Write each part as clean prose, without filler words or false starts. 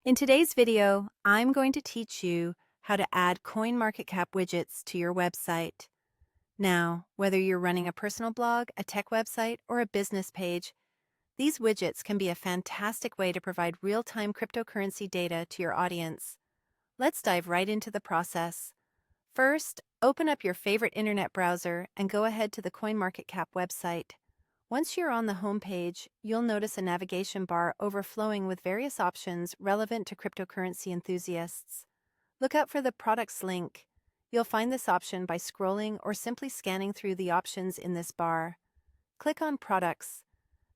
In today's video, I'm going to teach you how to add CoinMarketCap widgets to your website. Now, whether you're running a personal blog, a tech website, or a business page, these widgets can be a fantastic way to provide real-time cryptocurrency data to your audience. Let's dive right into the process. First, open up your favorite internet browser and go ahead to the CoinMarketCap website. Once you're on the home page, you'll notice a navigation bar overflowing with various options relevant to cryptocurrency enthusiasts. Look out for the Products link. You'll find this option by scrolling or simply scanning through the options in this bar. Click on Products.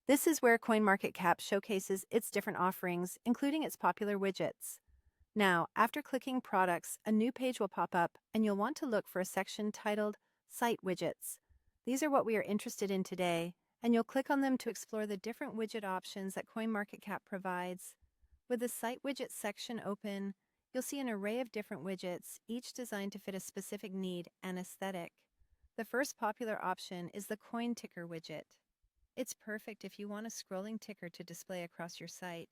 This is where CoinMarketCap showcases its different offerings, including its popular widgets. Now, after clicking Products, a new page will pop up, and you'll want to look for a section titled Site Widgets. These are what we are interested in today, and you'll click on them to explore the different widget options that CoinMarketCap provides. With the Site Widgets section open, you'll see an array of different widgets, each designed to fit a specific need and aesthetic. The first popular option is the Coin Ticker widget. It's perfect if you want a scrolling ticker to display across your site,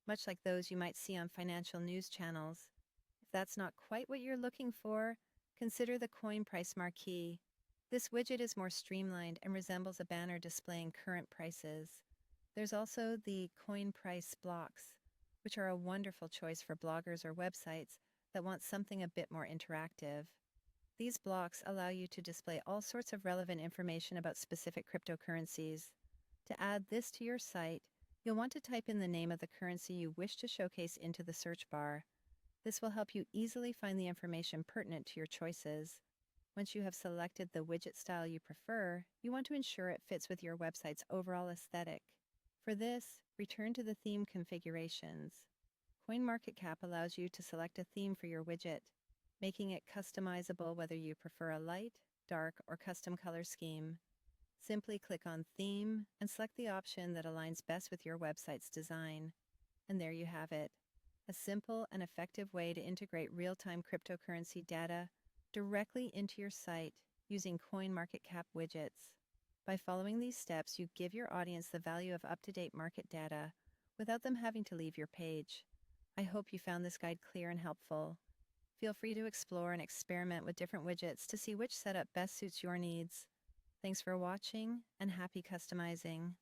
much like those you might see on financial news channels. If that's not quite what you're looking for, consider the Coin Price Marquee. This widget is more streamlined and resembles a banner displaying current prices. There's also the Coin Price Blocks, which are a wonderful choice for bloggers or websites that want something a bit more interactive. These blocks allow you to display all sorts of relevant information about specific cryptocurrencies. To add this to your site, you'll want to type in the name of the currency you wish to showcase into the search bar. This will help you easily find the information pertinent to your choices. Once you have selected the widget style you prefer, you want to ensure it fits with your website's overall aesthetic. For this, return to the theme configurations. CoinMarketCap allows you to select a theme for your widget, making it customizable whether you prefer a light, dark, or custom color scheme. Simply click on Theme and select the option that aligns best with your website's design. And there you have it, a simple and effective way to integrate real-time cryptocurrency data directly into your site using CoinMarketCap widgets. By following these steps, you give your audience the value of up-to-date market data without them having to leave your page. I hope you found this guide clear and helpful. Feel free to explore and experiment with different widgets to see which setup best suits your needs. Thanks for watching, and happy customizing.